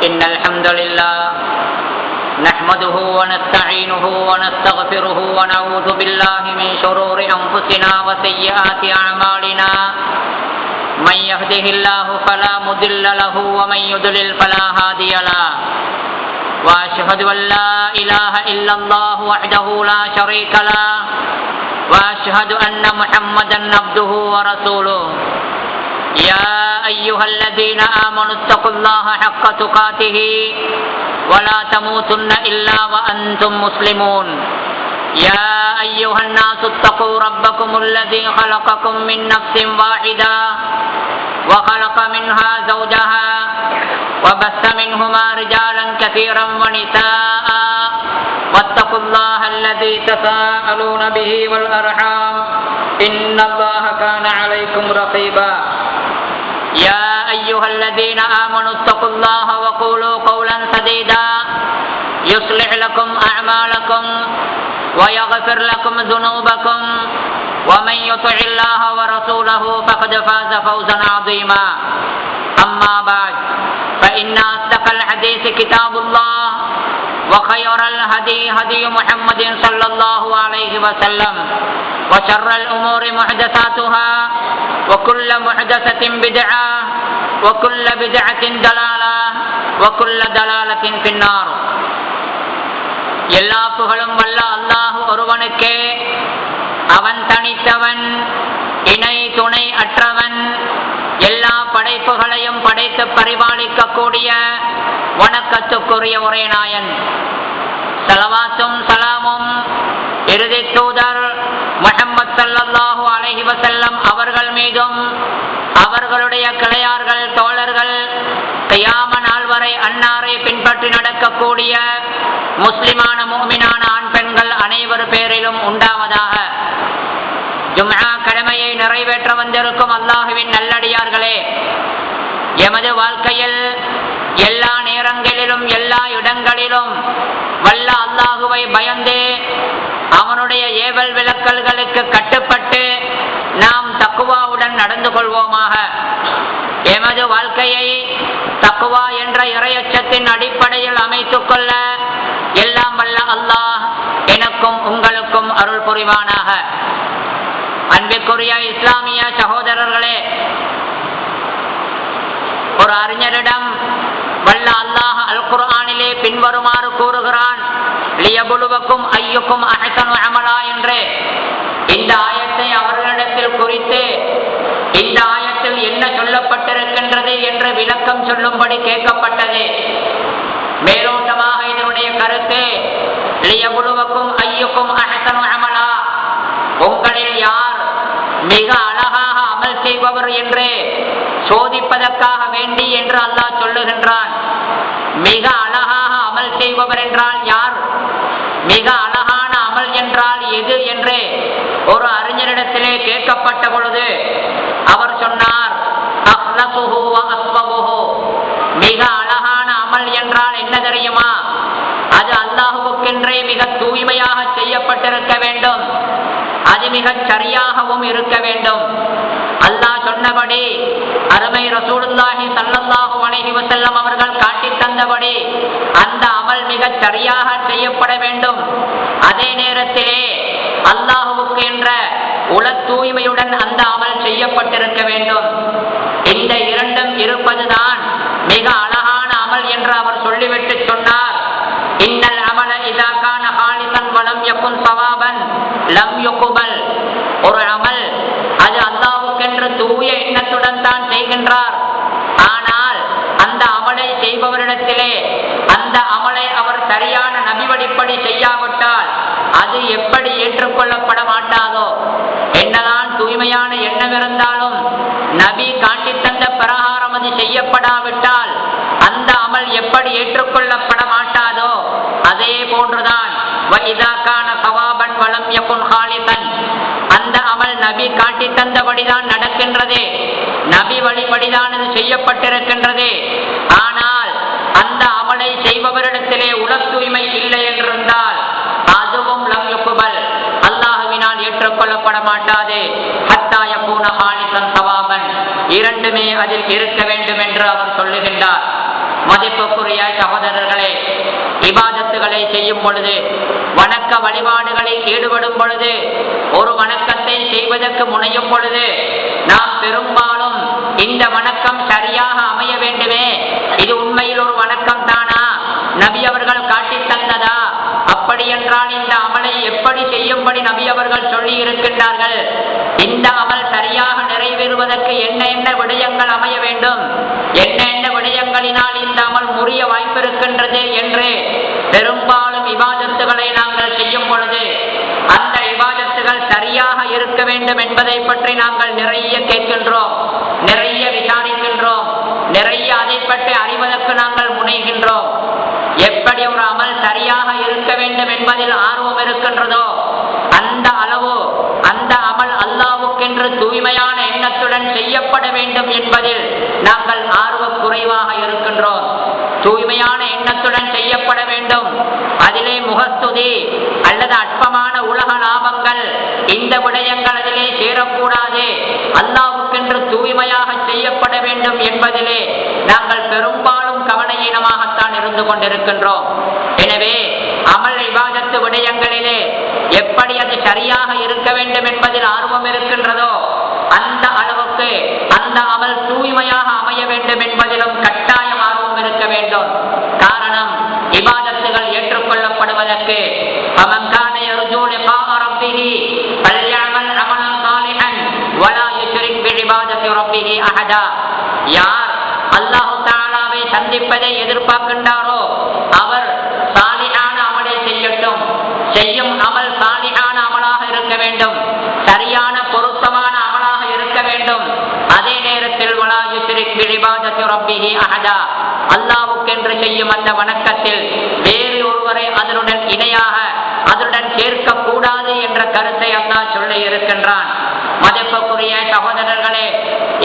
إن الحمد لله نحمده ونستعينه ونستغفره ونعوذ بالله من شرور أنفسنا وسيئات أعمالنا من يهده الله فلا مضل له ومن يضلل فلا هادي له وأشهد أن لا إله إلا الله وحده لا شريك له وأشهد أن محمدا عبده ورسوله يا أيها الذين آمنوا اتقوا الله حق تقاته ولا تموتن إلا وأنتم مسلمون يا أيها الناس اتقوا ربكم الذي خلقكم من نفس واحدة وخلق منها زوجها وبث منهما رجالا كثيرا ونساء واتقوا الله الذي تساءلون به والأرحام إن الله كان عليكم رقيبا يا أيها الذين آمنوا اتقوا الله وقولوا قولا سديدا يصلح لكم أعمالكم ويغفر لكم ذنوبكم ومن يطع الله ورسوله فقد فاز فوزا عظيما أما بعد فإن أصدق الحديث كتاب الله وخير الهدي هدي محمد صلى الله عليه وسلم وشر الأمور محدثاتها وكل محدثة بدعة وكل بدعة ضلالة وكل ضلالة في النار. எல்லா புகழும் வல்ல அல்லாஹ் ஒருவனுக்கே. அவன் தனித்தவன், இணை துணை அற்றவன். எல்லா படைப்புகளையும் படைத்து பரிபாலிக்க கூடிய வணக்கத்துக்குரிய ஒரே நாயன். ஸலவாத்தும் ஸலாமும் இறுதி தூதர் முஹம்மது ஸல்லல்லாஹு அலைஹி வஸல்லம் அவர்கள் மீதும் அவர்களுடைய கிளையார்கள் தோழர்கள் கியாம நாள் வரை அன்னாரை பின்பற்றி நடக்கக்கூடிய முஸ்லிமான முஃமினான ஆண் பெண்கள் அனைவர் பேரிலும் உண்டாவதாக. ஜும்ஆ கடமையை நிறைவேற்ற வந்திருக்கும் அல்லாஹுவின் நல்லடியார்களே, எமது வாழ்க்கையில் எல்லா நேரங்களிலும் எல்லா இடங்களிலும் வல்ல அல்லாஹுவை பயந்து அவனுடைய ஏவல் விலக்கல்களுக்கு கட்டுப்பட்டு நாம் தக்குவாவுடன் நடந்து கொள்வோமாக. எமது வாழ்க்கையை தக்குவா என்ற இறையச்சத்தின் அடிப்படையில் அமைத்துக் கொள்ள எல்லாம் வல்ல அல்லாஹ் எனக்கும் உங்களுக்கும் அருள் புரிவானாக. அன்பிற்குரிய இஸ்லாமிய சகோதரர்களே, ஒரு அறிஞரிடம் வல்ல அல்லாஹ் அல் குர்ஆனிலே பின்வருமாறு கூறுகிறான், லியபுலுவக்கும் ஐயுக்கும் அஹ்ஸனு அமலா என்று. இந்த ஆயத்தை அவர்களிடத்தில் குறித்து இந்த ஆயத்தில் என்ன சொல்லப்பட்டிருக்கின்றது என்று விளக்கம் சொல்லும்படி கேட்கப்பட்டது. மேலோட்டமாக இதனுடைய கருத்து, லியபுலுவக்கும் ஐயுக்கும் அஹ்ஸனு அமலா, உங்களில் யார் மிக அழகாக அமல் செய்பவர் என்று சோதிப்பதற்காக வேண்டி என்று அல்லாஹ் சொல்லுகின்றான். மிக அழகாக அமல் செய்பவர் என்றால் யார், மிக அழகான அமல் என்றால் எது என்று ஒரு அறிஞரிடத்திலே கேட்கப்பட்ட பொழுது அவர் சொன்னார், அஹ்லஸுஹு வ அஸ்வபுஹு. மிக அழகான அமல் என்றால் என்ன தெரியுமா? அது அல்லாஹ்வுக்கென்றே மிக தூய்மையாக செய்யப்பட்டிருக்க வேண்டும், அது மிகச் சரியாகவும் இருக்க வேண்டும். அல்லாஹ் சொன்னபடி, அருமை ரசூலுல்லாஹி ஸல்லல்லாஹு அலைஹி வஸல்லம் அவர்கள் காட்டித் தந்தபடி அந்த அமல் மிகச் சரியாக செய்யப்பட வேண்டும். அதே நேரத்திலே அல்லாஹ்வுக்கு என்ற உள தூய்மையுடன் அந்த அமல் செய்யப்பட்டிருக்க வேண்டும். இந்த இரண்டும் இருப்பதுதான் மிக அழகான அமல் என்று அவர் சொல்லிவிட்டு சொன்னார், இன்னல் அமல இதா கான ஹாலிஸன் வலம் யகுன் ஸவாபன் லம் யுக்பல். ஒரு அமல் அது அல்லாஹ்வுக்கென்று தூய எண்ணத்துடன் தான் செய்கின்றார். ஆனால் அந்த அமலை செய்பவரிடத்திலே அந்த அமலை அவர் சரியான நபிவடிப்படி செய்யாவிட்டால் அது எப்படி ஏற்றுக்கொள்ளப்பட மாட்டாதோ. என்னதான் தூய்மையான எண்ணம் இருந்தாலும் நபி காட்டித் தந்த பிரகாரம் அது செய்யப்படாவிட்டால் அந்த அமல் எப்படி ஏற்றுக்கொள்ளப்பட மாட்டாதோ அதே போன்றுதான் அந்த அமல் நபி காட்டி தந்தபடிதான் நடக்கின்றது, நபி வழிபடிதான் இது செய்யப்பட்டிருக்கின்றது. ஆனால் அந்த அமலை செய்பவரிடத்திலே உள தூய்மை இல்லை என்றிருந்தால் அதுவும் லம் யுக்பல், அல்லாஹ்வினால் ஏற்றுக்கொள்ளப்பட மாட்டாது. ஹத்தா யகூன ஹாலிஸன் ஸவாபன், இரண்டுமே அதில் இருக்க வேண்டும் என்று அவர் சொல்லுகின்றார். மதிப்புக்குரிய சகோதரர்களே, இபாதத்துகளை செய்யும் பொழுது, வணக்க வழிபாடுகளில் ஈடுபடும் பொழுது, ஒரு வணக்கத்தை செய்வதற்கு முனையும் பொழுது நாம் பெரும்பாலும் இந்த வணக்கம் சரியாக அமைய வேண்டுமே, இது உண்மையில் ஒரு வணக்கம் தானா, நபி அவர்கள் காட்டி தந்ததா, அப்படி என்றால் இந்த அமலை எப்படி செய்யும்படி நபி அவர்கள் சொல்லி இருக்கின்றார்கள், இந்த அமல் சரியாக நிறைவேறுவதற்கு என்ன என்ன விடயங்கள் அமைய வேண்டும், என்ன என்ன விடயங்களினால் இந்த அமல் முறிய வாய்ப்பு இருக்கின்றது என்று பெரும்பாலும் இபாதத்துகளை நாங்கள் செய்யும் பொழுது அந்த இபாதத்துகள் சரியாக இருக்க வேண்டும் என்பதை பற்றி நாங்கள் நிறைய கேட்கின்றோம், நிறைய விசாரிக்கின்றோம், நிறைய அதை பற்றி அறிவதற்கு நாங்கள் முனைகின்றோம். எப்படி ஒரு அமல் சரியாக இருக்க வேண்டும் என்பதில் ஆர்வம் இருக்கின்றதோ அந்த அளவு அந்த அமல் அல்லாஹ்வுக்கென்று தூய்மையான எண்ணத்துடன் செய்யப்பட வேண்டும் என்பதில் நாங்கள் ஆர்வ குறைவாக இருக்கின்றோம். தூய்மையான எண்ணத்துடன் செய்யப்பட வேண்டும், அதிலே முகஸ்துதி அல்லது அற்பமான உலக லாபங்கள் இந்த விடயங்கள் அதிலே சேரக்கூடாது, அல்லாஹ்வுக்கென்று தூய்மையாக செய்யப்பட வேண்டும் என்பதிலே நாங்கள் பெரும்பாலும் கவனஈனமாகத்தான் இருந்து கொண்டிருக்கின்றோம். எனவே அமல் இபாதத்து விடயங்களிலே எப்படி அது சரியாக இருக்க வேண்டும் என்பதில் ஆர்வம் இருக்கின்றதோ அந்த அளவுக்கு அந்த அமல் தூய்மையாக அமைய வேண்டும் என்பதிலும் கட்டாயம் ஆர்வம் இருக்க வேண்டும். காரணம், இபாதத்துகள் ஏற்றுக்கொள்ளப்படுவதற்கு யார் அல்லாஹ் தஆலாவை சந்திப்பதை எதிர்பார்க்கின்றாரோ அவர் சாலிஹான அமலை செய்யட்டும், செய்யும் அமல் சாலிஹான அமலாக இருக்க வேண்டும், சரியான பொருத்தமான அமலாக இருக்க வேண்டும். அதே நேரத்தில் வலா யுஷ்ரிக் பிஇபாதத்தி ரப்பிஹி அஹதா, அல்லாஹ்வுக்கென்று செய்யும் அந்த வணக்கத்தில் வேறு ஒருவரை அதனுடன் இணையாக அதனுடன் சேர்க்க கூடாது என்ற கருத்தை அல்லாஹ் சொல்லி இருக்கின்றான். மதிப்புக்குரிய சகோதரர்களே,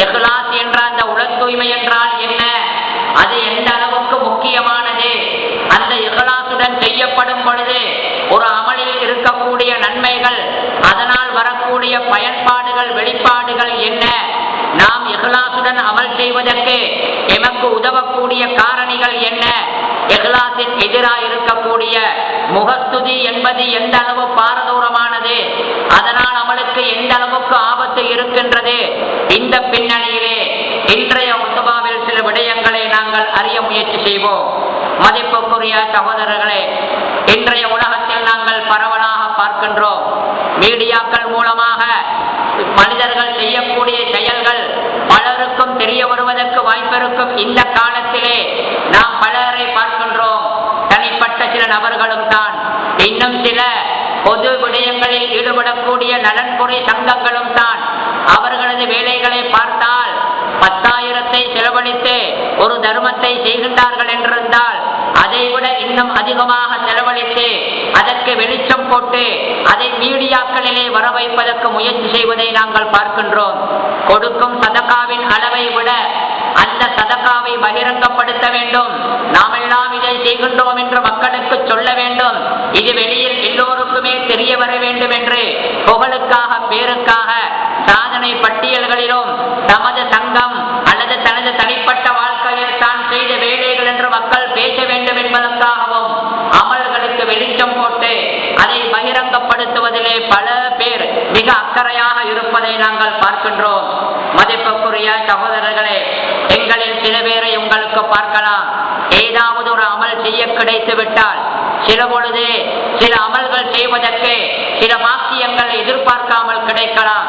இஹ்லாஸ் என்ற அந்த உடல் தூய்மை என்றால் என்ன, அது எந்த அளவுக்கு முக்கியமானது, அந்த இஹ்லாசுடன் செய்யப்படும் பொழுது ஒரு அமலில் இருக்கக்கூடிய நன்மைகள், அதனால் வரக்கூடிய பயன்பாடுகள், வெளிப்பாடுகள் என்ன, நாம் இஹ்லாசுடன் அமல் செய்வதற்கு எமக்கு உதவக்கூடிய காரணிகள் என்ன, இஹ்லாஸின் எதிராக இருக்கக்கூடிய முகஸ்துதி என்பது எந்த அளவு பாரதூரமானது, அதனால் அமலுக்கு எந்த அளவுக்கு ஆபத்து இருக்கின்றது, இந்த பின்னணியிலே இன்றைய உத்பாவில் சில விடயங்களை நாங்கள் அறிய முயற்சி செய்வோம். மதிப்புக்குரிய சகோதரர்களே, இன்றைய உலகத்தில் நாங்கள் பரவலாக பார்க்கின்றோம், மீடியாக்கள் மூலமாக மனிதர்கள் செய்யக்கூடிய செயல்கள் பலருக்கும் தெரிய வருவதற்கு வாய்ப்பிருக்கும் இந்த காலத்திலே நாம் பலரை பார்க்கின்றோம். தனிப்பட்ட சில நபர்களும் தான், இன்னும் சில பொது விடயங்களில் ஈடுபடக்கூடிய நலன்புரி சங்கங்களும் தான். அவர்களது வேலைகளை பார்த்தால் 10,000 செலவழித்து ஒரு தர்மத்தை செய்கின்றார்கள் என்றிருந்தால் அதைவிட இன்னும் அதிகமாக செலவழித்து அதற்கு வெளிச்சம் போட்டு அதை மீடியாக்களிலே வர வைப்பதற்கு முயற்சி செய்வதை நாங்கள் பார்க்கின்றோம். கொடுக்கும் சதகாவின் அளவை விட அந்த சதகாவை பகிரங்கப்படுத்த வேண்டும், நாம் எல்லாம் இதை செய்கின்றோம் என்று மக்களுக்கு சொல்ல வேண்டும், இது வெளியில் எல்லோருக்குமே தெரிய வர வேண்டும் என்று புகழுக்காக பேருக்காக சாதனை பட்டியல்களிலும் தமது சங்கம் அல்லது தனது தனிப்பட்ட வாழ்க்கையில் தான் செய்த வேலைகள் என்று மக்கள் பேச வேண்டும் என்பதற்காகவும் அமல்களுக்கு வெளிச்சம் போட்டு அதை பகிரங்கப்படுத்துவதிலே பல பேர் மிக அக்கறையாக இருப்பதை நாங்கள் பார்க்கின்றோம். மதிப்புக்குரிய சகோதரர்களே, எங்களில் சில பேரை உங்களுக்கு பார்க்கலாம், ஏதாவது ஒரு அமல் செய்ய கிடைத்து விட்டால் சில பொழுது சில அமல்கள் செய்வதற்கு சில வாக்கியங்கள் எதிர்பார்க்காமல் கிடைக்கலாம்.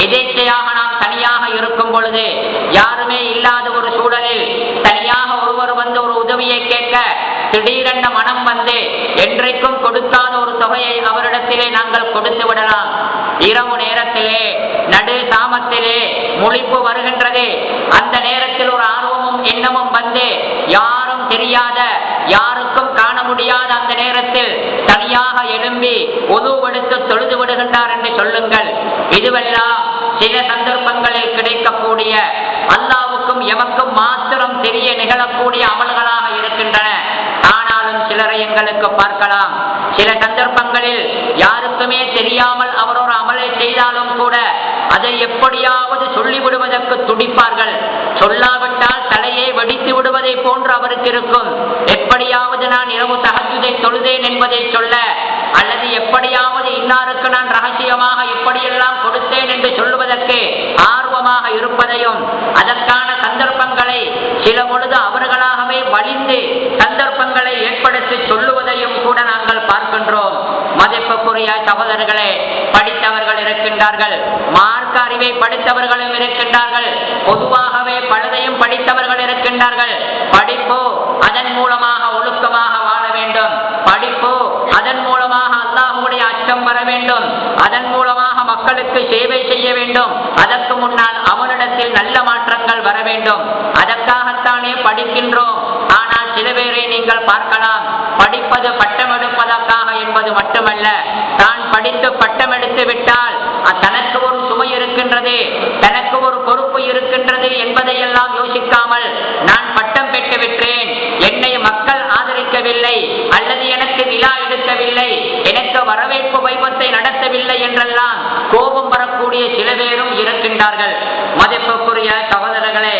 எதேச்சையாக நாம் தனியாக இருக்கும் பொழுது, யாருமே இல்லாத ஒரு சூழலில் தனியாக ஒருவர் வந்து ஒரு உதவியை கேட்க திடீரென மனம் வந்து என்றைக்கும் கொடுக்காத ஒரு தொகையை அவரிடத்திலே நாங்கள் கொடுத்து விடலாம். இரவு நேரத்திலே நடு சாமத்திலே முழிப்பு வருகின்றது, அந்த நேரத்தில் ஒரு ஆர்வமும் எண்ணமும் வந்து யாரும் தெரியாத, யாருக்கும் காண முடியாத அந்த நேரத்தில் தனியாக எழும்பி உதுவெடுத்து தொழுது விடுகின்றார் என்று சொல்லுங்கள். இதுவெல்லாம் சில சந்தர்ப்பங்களில் கிடைக்கக்கூடிய, அல்லாஹ்வுக்கும் எமக்கும் மாத்திரம் தெரிய நிகழக்கூடிய அமல்களாக இருக்கின்றன. ஆனாலும் சிலரை எங்களுக்கு பார்க்கலாம், சில சந்தர்ப்பங்களில் யாருக்குமே தெரியாமல் அவர் ஒரு அமலை செய்தாலும் கூட அதை எப்படியாவது சொல்லிவிடுவதற்கு துடிப்பார்கள். சொல்லாவிட்டால் தலையை வெடித்து விடுவது சொல்வதை போன்று அவருக்கு இருக்கும். எப்படியாவது நான் இரவு தஹஜ்ஜுதை தொழுதேன் என்பதை சொல்ல, அல்லது எப்படியாவது இன்னாருக்கு நான் ரகசியமாக இப்படியெல்லாம் கொடுத்தேன் என்று சொல்லுவதற்கு ஆர்வமாக இருப்பதையும், அதற்கான சந்தர்ப்பங்களை சில பொழுது அவர்களாகவே வலிந்து சந்தர்ப்பங்களை ஏற்படுத்தி சொல்லுவதையும் கூட நாங்கள் பார்க்கின்றோம். மதிப்புக்குரிய சகோதரர்களே, படித்தவர்கள் இருக்கின்றார்கள், மார்க்க அறிவை படித்தவர்களும் இருக்கின்றார்கள், பொதுவாகவே பலதையும் படித்தவர்கள் இருக்கின்றார்கள். படிப்பு அதன் மூலமாக ஒழுக்கமாக வாழ வேண்டும், படிப்பு அதன் மூலமாக அல்லாஹ்வுடைய அச்சம் வர வேண்டும், அதன் மூலமாக மக்களுக்கு சேவை செய்ய வேண்டும், அதற்கு முன்னால் அவனிடத்தில் நல்ல மாற்றங்கள் வர வேண்டும். அதற்காகத்தானே படிக்கின்றோம். ஆனால் சில பேரை நீங்கள் பார்க்கலாம், படிப்பது பட்டம் எடுப்பதற்காக என்பது மட்டுமல்ல, தான் படித்து பட்டம் எடுத்து விட்டால் தனக்கு ஒரு சுமை இருக்கின்றது, தனக்கு ஒரு பொறுப்பு இருக்கின்றது என்பதையெல்லாம் யோசிக்காமல், நான் பட்டம் பெற்று விட்டேன், என்னை மக்கள் ஆதரிக்கவில்லை, அல்லது எனக்கு விழா எடுக்கவில்லை, எனக்கு வரவேற்பு வைபத்தை நடத்தவில்லை என்றெல்லாம் கோபம் வரக்கூடிய சில பேரும் இருக்கின்றார்கள். மதிப்புக்குரிய சகோதரர்களே,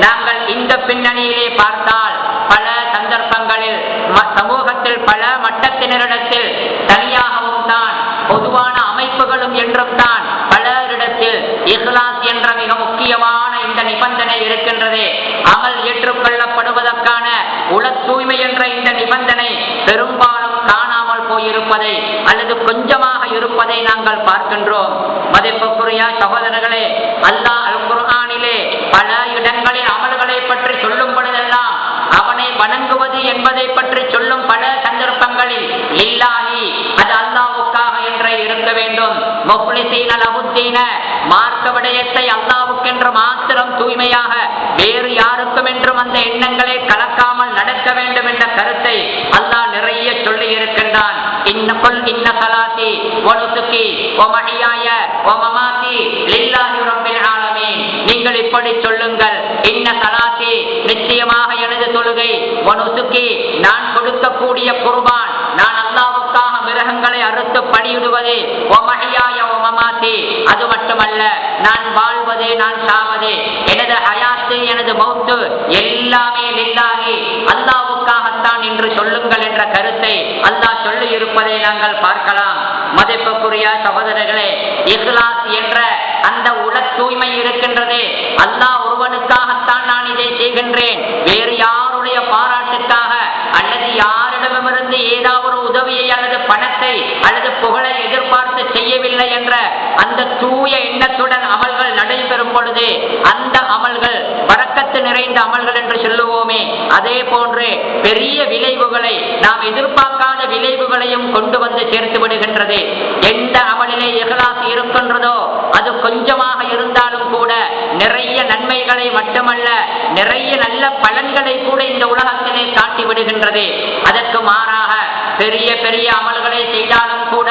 நாங்கள் இந்த பின்னணியிலே பார்த்தால் பல சந்தர்ப்பங்களில் சமூகத்தில் பல மட்டத்தினரிடத்தில் தனியாகவும் தான், பொதுவான அமைப்புகளும் என்றும் தான் பலரிடத்தில் இஹ்லாஸ் என்ற மிக முக்கியமான இந்த நிபந்தனை இருக்கின்றது. அமல் ஏற்றுக்கொள்ளப்படுவதற்கான உள தூய்மை என்ற இந்த நிபந்தனை பெரும்பாலும் காணாமல் போயிருப்பதை அல்லது கொஞ்சமாக இருப்பதை நாங்கள் பார்க்கின்றோம். மதிப்புக்குரிய சகோதரர்களே, அல்லாஹ் அல் குர்ஆனிலே பல இடங்களில் அமல்களை பற்றி சொல்லும் பொழுதெல்லாம் அவனை வணங்குவது என்பதை பற்றி சொல்லும் பல சந்தர்ப்பங்களில் லில்லாஹி, அது அல்லாஹ்வுக்காக என்றே இருக்க வேண்டும். முஃப்லிஸீன லஹுத்தீன, மார்க்க விடயத்தை அல்லாஹ்வுக்கென்று மாத்திரம் தூய்மையாக வேறு யாருக்கும் என்றும் அந்த எண்ணங்களை கலக்காமல் நடக்க வேண்டும் என்ற கருத்தை அல்லாஹ் நிறைய சொல்லி இருக்கின்றான். இன்ன ஸலாத்தி வ நுஸுகி வ மஹ்யாய வ மமாத்தி லில்லாஹி ரப்பில் ஆலமீன். நீங்கள் இப்படி சொல்லுங்கள், இன்ன ஸலாத்தி, நிச்சயமாக எனது தொழுகை, வ நுஸுகி, நான் கொடுக்கக்கூடிய குர்பான், நான் அல்லாஹ்வுக்காக மிருகங்களை அறுத்து பலியிடுவது, வ மஹ்யாய வ மமாத்தி, அது மட்டுமல்ல நான் வாழ்வது, நான் சாவது, எனது ஹயாத்து, எனது மௌத்து எல்லாமே லில்லாஹி, அல்லாஹ்வுக்காகத்தான் என்று சொல்லுங்கள் என்ற கருத்தை அல்லாஹ் சொல்லி இருப்பதை நாங்கள் பார்க்கலாம். மதிப்புக்குரிய சகோதரர்களே, இஹ்லாஸ் என்ற அந்த உள தூய்மை இருக்கின்றது. அல்லாஹ் ஒருவனுக்காகத்தான் நான் இதை செய்கின்றேன், வேறு யாருடைய பாராட்டுக்காக அல்லது யாரிடமிருந்து ஏதாவது உதவியை அல்லது பணத்தை அல்லது புகழை எதிர்பார்த்து செய்யவில்லை என்ற அந்த தூய எண்ணத்துடன் அமல்கள் நடைபெறும் பொழுது அந்த அமல்கள் பரக்கத்து நிறைந்த அமல்கள் என்று சொல்லுவோமே, அதே போன்று பெரிய விளைவுகளை, நாம் எதிர்பார்க்காத விளைவுகளையும் கொண்டு வந்து சேர்த்து விடுகின்றது. எந்த அமலிலே இஹ்லாஸ் இருக்கின்றதோ அது கொஞ்சமாக இருந்தாலும் கூட நிறைய நன்மைகளை மட்டுமல்ல, நிறைய நல்ல பலன்களை கூட இந்த உலகத்திலே காட்டி விடுகின்றது. அதற்கு மாறாக பெரிய பெரிய அமல்களை செய்தாலும் கூட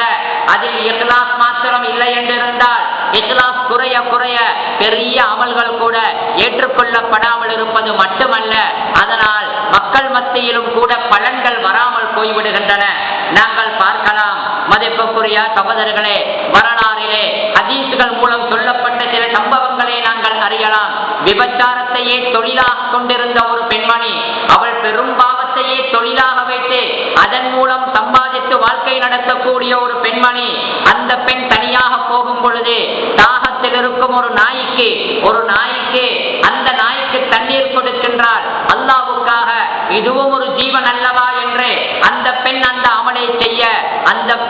அதில் இஹ்லாஸ் மாத்திரம் இல்லை என்றிருந்தால், இஹ்லாஸ் குறைய குறைய பெரிய அமல்கள் கூட ஏற்றுக்கொள்ளப்படாமல் இருப்பது மட்டுமல்ல, அதனால் மக்கள் மத்தியிலும் கூட பலன்கள் வராமல் போய்விடுகின்றன. நாங்கள் பார்க்கலாம். மதிப்புக்குரிய சகோதரர்களே, வரலாறிலே ஹதீஸ்கள் மூலம் சொல்லப்பட்ட சில சம்பவங்களை நாங்கள் அறியலாம். விபச்சாரத்தையே தொழிலாக கொண்டிருந்த ஒரு பெண்மணி, அவள் பெரும் பாவத்தையே தொழிலாக வைத்து அதன் மூலம் சம்பாதித்து வாழ்க்கை நடத்தக்கூடிய ஒரு பெண்மணி, அந்த பெண் தனியாக போகும் பொழுது தாகத்தில் இருக்கும் ஒரு நாய்க்கு அந்த நாய்க்கு தண்ணீர் கொடுக்கின்றாள். அல்லாஹ்வுக்காக, இதுவும் ஒரு ஜீவன் அல்லவா என்று அந்த பெண் அந்த அமலை செய்ய,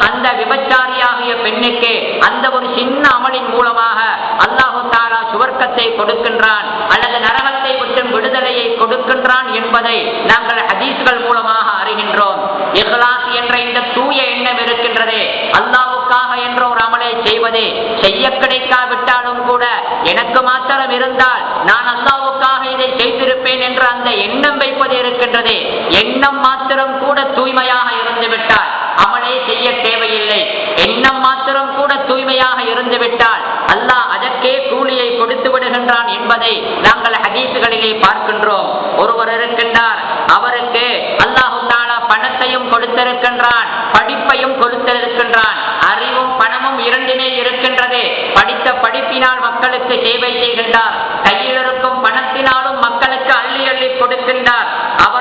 அந்த விபச்சாரியாகிய பெண்ணுக்கு அந்த ஒரு சின்ன அமலின் மூலமாக அல்லாஹு தஆலா சுவர்க்கத்தை கொடுக்கின்றான் அல்லது நரகத்தை விட்டு விடுதலையை கொடுக்கின்றான் என்பதை நாங்கள் ஹதீஸ்கள் மூலமாக அறிகின்றோம். இஹ்லாஸ் என்ற இந்த தூய எண்ணம் இருக்கின்றது. அல்லாஹ்வுக்காக என்ற ஒரு அமலை செய்வது, செய்ய கிடைக்காவிட்டாலும் கூட எனக்கு மாத்திரம் இருந்தால் நான் அல்லாஹ்வுக்காக இதை செய்திருப்பேன் என்ற அந்த எண்ணம் வைப்பது இருக்கின்றது. எண்ணம் மாத்திரம் கூட தூய்மையாக இருந்துவிட்டால் அமலே செய்ய தேவையில்லை. எண்ணம் மாத்திரம் கூட தூய்மையாக இருந்துவிட்டால் அல்லாஹ் அதற்கே கூலியை கொடுத்து விடுகின்றான் என்பதை நாங்கள் ஹதீஸ்களிலே பார்க்கின்றோம். ஒருவர் இருக்கின்றார், அவருக்கு அல்லாஹு தஆலா பணத்தையும் கொடுத்திருக்கின்றான், படிப்பையும் கொடுத்திருக்கின்றான், அறிவும் பணமும் இரண்டுமே இருக்கின்றது. படித்த படிப்பினால் மக்களுக்கு சேவை செய்கின்றார், கையில் இருக்கும் பணத்தினாலும் மக்களுக்கு அள்ளி அள்ளி கொடுக்கின்றார்.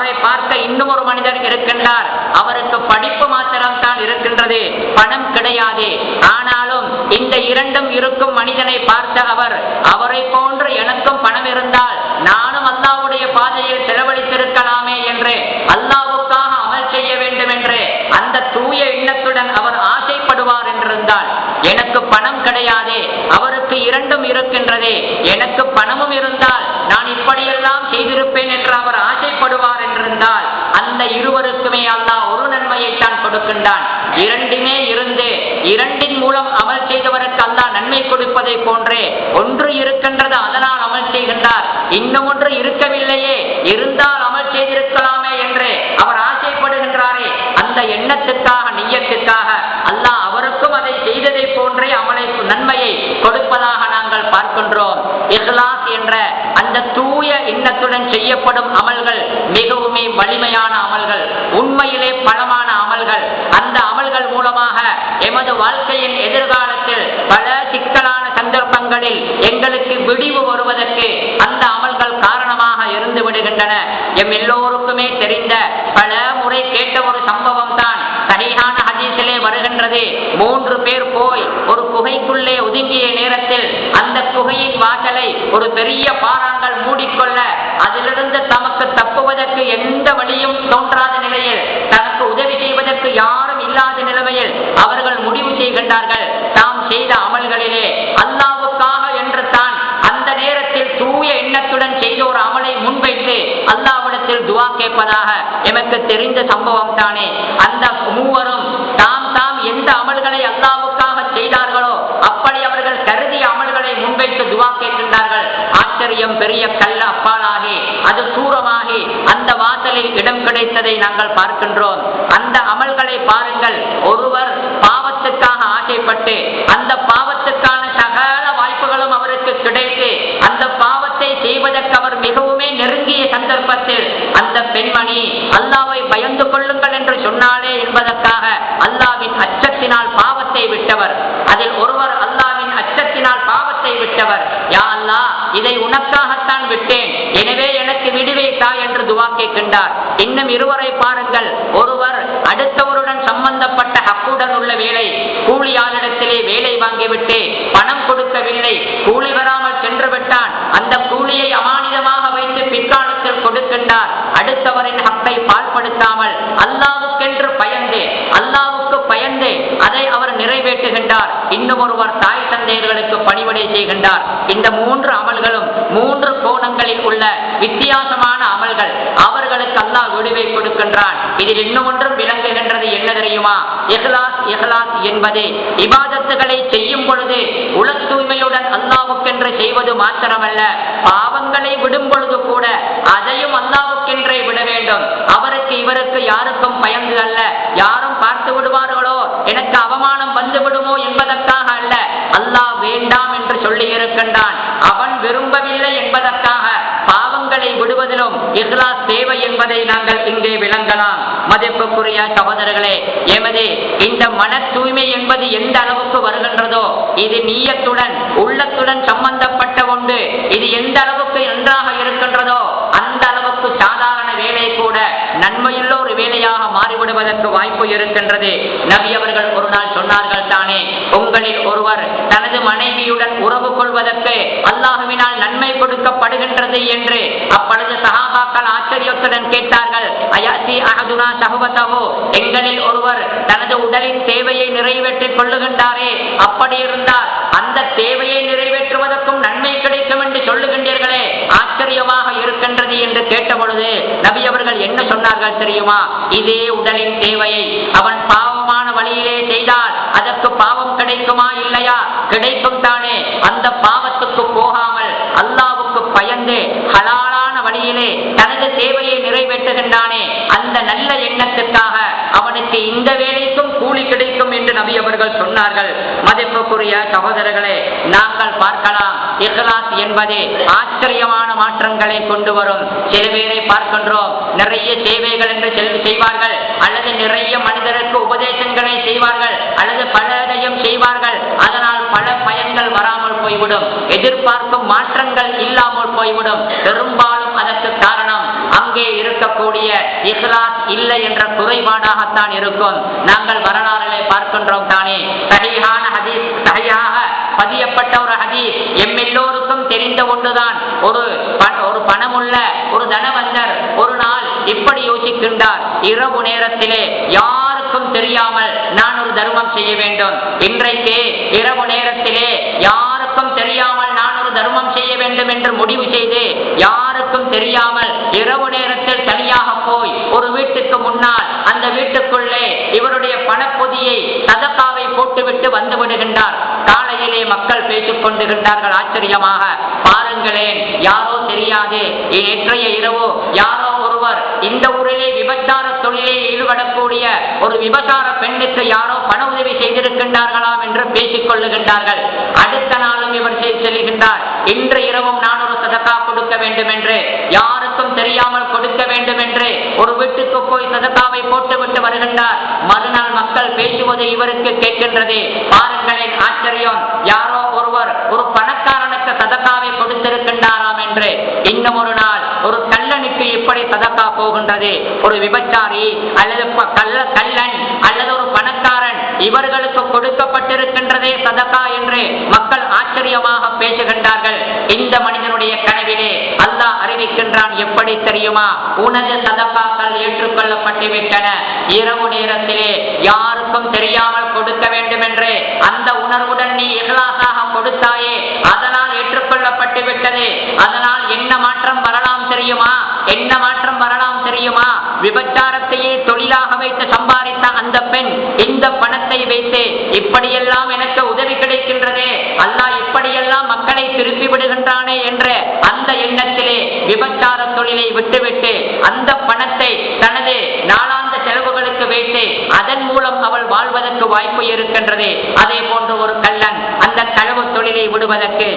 அவரை பார்க்க இன்னும் ஒரு மனிதர் இருக்கின்றார். அவருக்கு படிப்பு மாத்திரம் தான் இருக்கின்றது, பணம் கிடையாது. ஆனாலும் இந்த இரண்டும் இருக்கும் மனிதனை பார்த்த அவர், அவரை போன்று எனக்கும் பணம் இருந்தால் நானும் அல்லாஹ்வுடைய பாதையில் செலவழித்திருக்கலாமே என்று, அல்லாஹ்வுக்காக அமல் செய்ய வேண்டும் என்று அந்த தூய எண்ணத்துடன் அவர் ஆசைப்படுவார் என்றிருந்தால், எனக்கு பணம் கிடையாது, அவருக்கு இரண்டும் இருக்கின்றது, எனக்கு பணமும் இருந்தால் நான் இப்படியெல்லாம் செய்திருப்பேன் என்று அவர் ஆசைப்படுவார் என்றிருந்தால், அந்த இருவருக்குமே அல்லாஹ் ஒரு நன்மையை தான் கொடுக்கின்றான். இரண்டுமே இருந்து இரண்டின் மூலம் அமல் செய்தவருக்கு அல்லாஹ் நன்மை கொடுப்பதை போன்றே ஒன்று இருக்கின்றது, அதனால் அமல் செய்கின்றார். இன்னும் ஒன்று இருக்கவில்லையே, இருந்தால் அமல் செய்திருக்கலாமே என்று அவர் ஆசைப்படுகின்றாரே, அந்த எண்ணத்துக்காக நிய்யத்துக்காக அல்லாஹ் அவருக்கும் அதை செய்ததை போன்றே அமலை நன்மையை கொடுப்பதாக நாங்கள் பார்க்கின்றோம். இஹ்லாஸ் என்ற அந்த தூய எண்ணத்துடன் செய்யப்படும் அமல்கள் மிகவும் வலிமையான அமல்கள், உண்மையிலே பலமான அமல்கள். அந்த அமல்கள் மூலமாக எமது வாழ்க்கையின் எதிர்காலத்தில் பல சிக்கலான சந்தர்ப்பங்களில் எங்களுக்கு விடிவு வருவதற்கு அந்த அமல்கள் காரணமாக இருந்து விடுகின்றன. எம் எல்லோருக்குமே தெரிந்த பல முறை கேட்ட ஒரு சம்பவம் தான் சஹீஹான ஹதீஸிலே வருகின்றது. 3 பேர் போய் ஒரு குகைக்குள்ளே ஒதுங்கிய நேரத்தில் அந்த குகையின் வாசலை ஒரு பெரிய பாறாங்கல் மூடிக்கொள்ள, அதிலிருந்து தமக்கு தப்புவதற்கு எந்த வழியும் தோன்றாத நிலையில், தனக்கு உதவி செய்வதற்கு யாரும் இல்லாத நிலைமையில் அவர்கள் முடிவு செய்கின்றார்கள், தாம் செய்த அமல்களிலே அல்லாஹ்வுக்காக என்று தான் அந்த நேரத்தில் தூய எண்ணத்துடன் செய்த ஒரு அமலை முன்வைத்து அல்லாஹ்விடத்தில் துஆ கேட்பதாக எமக்கு தெரிந்த சம்பவம் தானே. அந்த மூவரும் தாம் எந்த அமல்களை அல்லாஹ்வுக்காக செய்தார்களோ அப்படி அவர்கள் கருதிய அமல்களை முன்வைத்து துஆ கேட்கின்றார்கள். ஆச்சரியம், பெரிய கல்ல அப்பாலாகி அது தூரமாகி அந்த வாசலில் இடம் கிடைத்ததை நாங்கள் பார்க்கின்றோம். அந்த அமல்களை பாருங்கள். ஒருவர் பாவத்துக்காக ஆசைப்பட்டு அந்த பாவத்துக்கான சகல வாய்ப்புகளும் அவருக்கு கிடைத்து அந்த பாவத்தை செய்வதற்கு அவர் மிகவுமே நெருங்கிய சந்தர்ப்பத்தில் அந்த பெண்மணி அல்லாஹ்வை பயந்து கொள்ளுங்கள் என்று சொன்னாலே என்பதற்காக அல்லாஹ்வின் அச்சத்தினால் பாவத்தை விட்டவர். அதில் ஒருவர் அல்லாஹ்வின் அச்சத்தினால் பாவத்தை விட்டவர். யா அல்லாஹ், இதை உனக்காகத்தான் விட்டேன், எனவே எனக்கு விடுவை தா என்று துஆ கேட்கின்றார். இன்னும் இருவரை பாருங்கள். ஒருவர் அடுத்தவருடன் சம்பந்தப்பட்ட ஹக்குடன் உள்ள வேலை, கூலியாளிடத்திலே வேலை வாங்கிவிட்டு பணம் கொடுக்கவில்லை, கூலி வராமல் சென்று விட்டான். அந்த கூலியை அமானிதமாக வைத்து பிற்காலத்தில் கொடுக்கின்றார். அடுத்தவரின் ஹக்கை பாழ்படுத்தாமல் அல்லாஹ்வுக்கென்று பயந்து, அல்லாஹ்வுக்கு பயந்து அதை அவர் நிறைவேற்றுகின்றார். இன்னும் ஒருவர் தாய் தந்தையர்களுக்கு பணிவிடை செய்கின்றார். இந்த 3 அமல்களும் 3 கோணங்களில் உள்ள வித்தியாசமான அமல்கள். அவர்களுக்கு அல்லாஹ் விடுவை கொடுக்கின்றான். இதில் இன்னும் ஒன்றும் விளங்குகின்றது. என்ன தெரியுமா? இஹ்லாஸ். இஹ்லாஸ் என்பது இபாதத்துகளை செய்யும் பொழுது உள தூய்மையுடன் அல்லாஹ்வுக்கென்று செய்வது மாத்திரமல்ல, பாவங்களை விடும் பொழுது கூட அதையும் அல்லாஹ்வுக்கென்றே விட வேண்டும். அவருக்கு இவருக்கு யாருக்கும் பயந்து அல்ல, யாரும் பார்த்து விடுவார்களோ, எனக்கு அவமானம் வந்து விடுமோ என்பதற்காக அல்ல, அல்லாஹ் வேண்டாம் என்று சொல்லி இருக்கின்றான். அவன் விரும்பவில்லை என்பதற்காக பாவங்களை விடுவதிலும் இஹ்லாஸ் தேவை என்பதை நாங்கள் இங்கே விளங்கலாம். மதிப்புக்குரிய சகோதரர்களே, எமது இந்த மன தூய்மை என்பது எந்த அளவுக்கு வருகின்றதோ, இது நீயத்துடன் உள்ளத்துடன் சம்பந்தப்பட்ட ஒன்று. இது எந்த அளவுக்கு நன்றாக இருக்கின்றதோ அந்த அளவுக்கு சாதாரண வேலை கூட நன்மையுள்ள ஒரு வேலையாக மாறிவிடுவதற்கு வாய்ப்பு இருக்கின்றது. நபி அவர்கள் ஒரு நாள் சொன்னார்கள் தானே, உங்களில் ஒருவர் தனது மனைவியுடன் உறவு கொள்வதற்கு அல்லாஹ்வினால் நன்மை கொடுக்கப்படுகின்றது என்று. அப்பொழுது சஹாபாக்கள் ஆச்சரியத்துடன் கேட்டார்கள், அயாசி அஹதுனா ஷஹவதஹு, எங்களில் ஒருவர் தனது உடலின் தேவையை நிறைவேற்றிக் கொள்ளுகின்றாரே, அப்படி இருந்தால் அந்த தேவையை நிறைவேற்றுவதற்கும் நன்மை கிடைக்கும் என்று சொல்லுகின்றீர்களே, ஆச்சரியமாக இருக்கின்றது என்று கேட்ட பொழுது நபி அவர்கள் என்ன சொன்னார்கள் தெரியுமா? இதே உடலின் தேவையை அவன் பாவமான வழியிலே செய்தால் அதற்கு பாவம் கிடைக்குமா இல்லையா? கிடைக்கும் தானே. அந்த பாவத்துக்கு போகாமல் அல்லாஹ்வுக்கு பயந்து ஹலாலான வழியிலே தனது தேவையை நிறைவேற்றுகின்றானே, அந்த நல்ல எண்ணத்துக்காக அவனுக்கு இந்த வேலைக்கும் கூலி கிடைக்கும் என்று நபி அவர்கள் சொன்னார்கள். மதிப்புக்குரிய சகோதரர்களே, நாங்கள் பார்க்கலாம், இஹ்லாஸ் என்பது ஆச்சரியமான மாற்றங்களை கொண்டு வரும். சில பேரை பார்க்கின்றோம், நிறைய சேவைகள் என்று செய்வார்கள், அல்லது நிறைய மனிதருக்கு உபதேசங்களை செய்வார்கள், அல்லது பலதையும் செய்வார்கள். அதனால் பல பயன்கள் வராமல் போய்விடும், எதிர்பார்க்கும் மாற்றங்கள் இல்லாமல் போய்விடும். பெரும்பாலும் அதற்கு காரணம் அங்கு அங்கே இருக்கக்கூடிய இஹ்லாஸ் இல்லை என்ற குறைபாடாகத்தான் இருக்கும். நாங்கள் வரலாறுகளை பார்க்கின்றோம் தானே. சஹீஹான ஹதீஸ், சஹீஹாக பதியப்பட்ட ஒரு ஹதீஸ், எல்லோருக்கும் தெரிந்த ஒன்றுதான். ஒரு பணமுள்ள ஒரு தனவந்தர் ஒரு நாள் இப்படி யோசிக்கின்றார், இரவு நேரத்திலே யாருக்கும் தெரியாமல் நான் ஒரு தர்மம் செய்ய வேண்டும். இன்றைக்கு இரவு நேரத்திலே யாருக்கும் தெரியாமல் நான் ஒரு தர்மம் செய்ய வேண்டும் என்று முடிவு செய்து யாருக்கும் தெரியாமல் இரவு நேரத்தில் தனியாக போய் ஒரு வீட்டுக்கு முன்னால் அந்த வீட்டுக்குள்ளே இவருடைய பணப்பொதியை சதகாவை போட்டுவிட்டு வந்து விடுகின்றார். காலையிலே மக்கள் பேசிக் கொண்டுகின்றார்கள், ஆச்சரியமாக பாருங்களேன், யாரோ தெரியாது நேற்றைய இரவு யாரோ ஒருவர் இந்த ஊரிலே விபச்சார தொழிலே ஈடுபடக்கூடிய ஒரு விபச்சார பெண்ணுக்கு யாரோ பண உதவி செய்திருக்கின்றார்களாம் என்று பேசிக் கொள்ளுகின்றார்கள். அடுத்த நாளும் இவர் செல்கின்றார், இன்று இரவும் நான் ஒரு சதகா கொடுக்க வேண்டும் என்று, யாருக்கும் தெரியாமல் கொடுக்க வேண்டும் என்று ஒரு வீட்டுக்கு போய் சதகாவை போட்டுவிட்டு வருகின்றார். மறுநாள் மக்கள் பேசுவது இவருக்கு கேட்கின்றது. பாருங்களேன் ஆச்சரியம், யாரோ ஒருவர் ஒரு பணக்காரனுக்கு சதகாவை கொடுத்திருக்கின்றாராம் என்று. இன்னும் ஒரு நாள் ஒரு கல்லனுக்கு இப்படி சதகா போகின்றது. ஒரு விபச்சாரி அல்லது கல்லன் அல்லது ஒரு பணக்காரன் இவர்களுக்கு கொடுக்கப்பட்டிருக்கின்றதே சதகா என்று மக்கள் ஆச்சரியமாக பேசுகின்றார்கள். இந்த மனிதனுடைய கனவிலே அல்லாஹ் அறிவிக்கின்றான், எப்படி தெரியுமா? உனது சதகாக்கள் ஏற்றுக்கொள்ளப்பட்டு விட்டன. இரவு நேரத்திலே யாருக்கும் தெரியாமல் கொடுக்க வேண்டும் என்று அந்த உணர்வுடன் நீ இஹ்லாஸாக கொடுத்தாயே, அதனால் ஏற்றுக்கொள்ளப்பட்டு விட்டது. அதனால் என்ன மாற்றம் வரலாம் தெரியுமா? என்ன மாற்றம் வரலாம் தெரியுமா? விபச்சாரத்தையே தொழிலாக வைத்து சம்பாதித்த அந்த பெண் இந்த பணத்தை வைத்து இப்படியெல்லாம் எனக்கு உதவி கிடைக்கின்றதே, அல்லாஹ் இப்படியெல்லாம் மக்களை திருப்பி விடுகின்றானே என்ற அந்த எண்ணத்திலே விபச்சார தொழிலை விட்டுவிட்டு அந்த பணத்தை தனது நாளாந்த செலவுகளுக்கு வைத்து அதன் மூலம் அவள் வாழ்வதற்கு வாய்ப்பு இருக்கின்றது. அதே போன்று ஒரு கள்ளன் அந்த களவு தொழிலை விடுவதற்கு,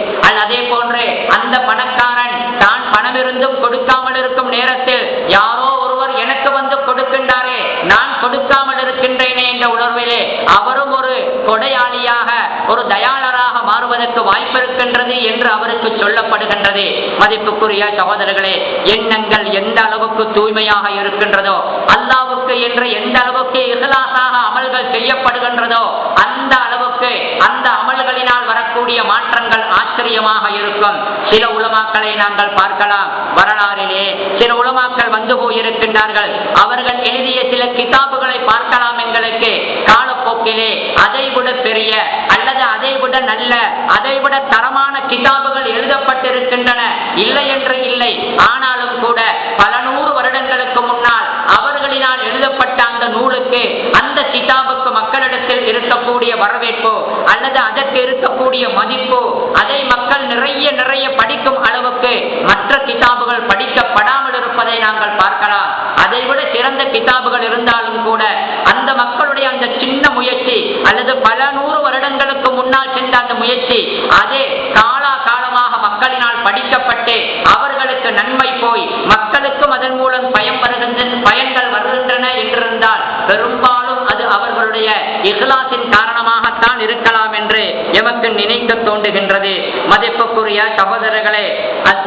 அதே போன்று அந்த பணக்காரன் தான் பணம் இருந்தும் கொடுக்காமல் இருக்கும் நேரத்தில் யாரோ ஒருவர் எனக்கு வந்து கொடுக்கின்றாரே, நான் கொடுக்காமல் இருக்கின்றேனே என்ற உணர்விலே அவரும் ஒரு கொடையாளியாக ஒரு தயாளராக மாறுவதற்கு வாய்ப்பு இருக்கின்றது என்று அவருக்கு சொல்லப்படுகின்றது. மதிப்புக்குரிய சகோதரர்களே, எண்ணங்கள் எந்த அளவுக்கு தூய்மையாக இருக்கின்றதோ, அல்லாஹ்வுக்கு என்று எந்த அளவுக்கு இஹ்லாஸாக அமல்கள் செய்யப்படுகின்றதோ அந்த அளவுக்கு அந்த அமல்களினால் வரக்கூடிய மாற்றங்கள் ஆச்சரியமாக இருக்கும். சில உலமாக்களை நாங்கள் பார்க்கலாம், வரலாறிலே சில உலமாக்கள் வந்து போயிருக்கின்றார்கள். அவர்கள் எழுதிய சில கிதாபுகளை பார்க்கலாம். எங்களுக்கு காலப்போக்கிலே அதைவிட பெரிய அல்லது அதைவிட நல்ல அதைவிட தரமான கிதாபுகள் எழுதப்பட்டிருக்கின்றன, இல்லை என்று இல்லை. ஆனாலும் கூட பல நூறு வருடங்களுக்கு முன்னால் அவர்களினால் எழுதப்பட்ட அந்த நூலுக்கு, அந்த கிதாபுக்கு மக்களிடத்தில் இருக்கக்கூடிய வரவேற்போ அல்லது அதற்கு இருக்கக்கூடிய மதிப்போ, அதை மக்கள் நிறைய படிக்கும் அளவுக்கு மற்ற கிதாபுகள் படிக்கப்படாமல் இருப்பதை நாங்கள் பார்க்கலாம். அதைவிட சிறந்த கிதாபுகள் இருந்தாலும் கூட அந்த மக்களுடைய அந்த சின்ன முயற்சி அல்லது பல நூறு வருடங்களுக்கு முன்னால் சென்ற அந்த முயற்சி அதே காலமாக மக்களினால் படிக்கப்பட்டு அவர்களுக்கு நன்மை போய் மக்களுக்கும் அதன் மூலம் பயன்கள் வருகின்றன என்றிருந்தால் பெரும்பாலும் அது அவர்களுடைய இஹ்லாஸின் காரணமாகத்தான் இருக்கலாம் என்று எமக்கு நினைக்க தோன்றுகின்றது. மதிப்புக்குரிய சகோதரர்களே,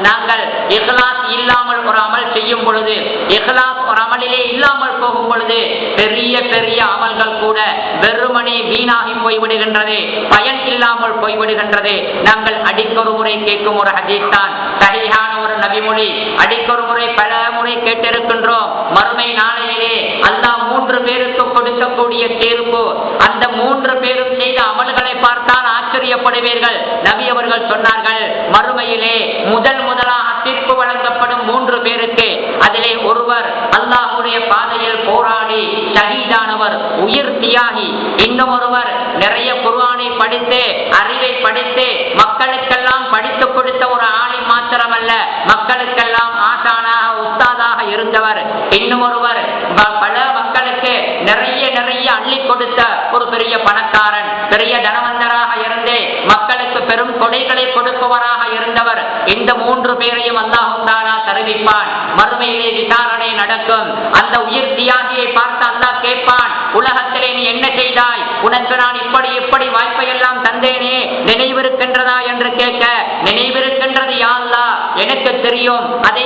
நாங்கள் இஹ்லாஸ் இல்லாமல் ஒரு அமல் செய்யும் பொழுது, இஹ்லாஸ் ஒரு அமலிலே இல்லாமல் போகும் பொழுது பெரிய பெரிய அமல்கள் கூட வெறுமனே வீணாகி போய்விடுகின்றது, பயன் இல்லாமல் போய்விடுகின்றது. நாங்கள் அடிக்கொரு முறை கேட்கும் ஒரு ஹதீஸ் தான், சஹீஹான ஒரு நபிமொழி, அடிக்கொரு முறை பல முறை கேட்டிருக்கின்றோம். மறுமை நாளையிலே அல்லாஹ் 3 பேருக்கு கொடுக்கக்கூடிய தீர்ப்பு, அந்த 3 பேரும் செய்த அமல்களை பார்த்தால் ஆச்சரியப்படுவீர்கள். நபி அவர்கள் சொன்னார்கள், மறுமையிலே முதலாக தீர்ப்பு வழங்கப்படும் 3 பேருக்கு, அதிலே ஒருவர் அல்லாஹ்வுடைய பாதையில் போராடி ஷஹீதானவர், உயிர் தியாகி. இன்னும் ஒருவர் நிறைய குர்ஆனை படித்து அறிவை படித்து மக்களுக்கெல்லாம் படித்து கொடுத்த ஒரு ஆலிம் மாத்திரமல்ல, மக்களுக்கெல்லாம் ஆசானாக உஸ்தாதாக இருந்தவர். இன்னும் ஒருவர் பல மக்களுக்கு நிறைய அள்ளி கொடுத்த ஒரு பெரிய பணக்காரன், பெரிய தனவந்தராக இருந்து மக்களுக்கு பெரும் கொடைகளை கொடுப்பவராக இருந்தவர். இந்த 3 பேரையும் அல்லாஹ் தஆலா தருவிப்பான். மறுமையிலே விசாரணை நடக்கும். அந்த உயிர் தியாகியை பார்த்து அல்லாஹ் கேட்பான், உலகத்திலே நீ என்ன செய்தாய்? உனக்கு நான் இப்படி வாய்ப்பை எல்லாம் தந்தேனே, நினைவிருக்கின்றதா என்று கேட்க, நினைவிருக்கின்றது யா அல்லாஹ், எனக்கு தெரியும், அதை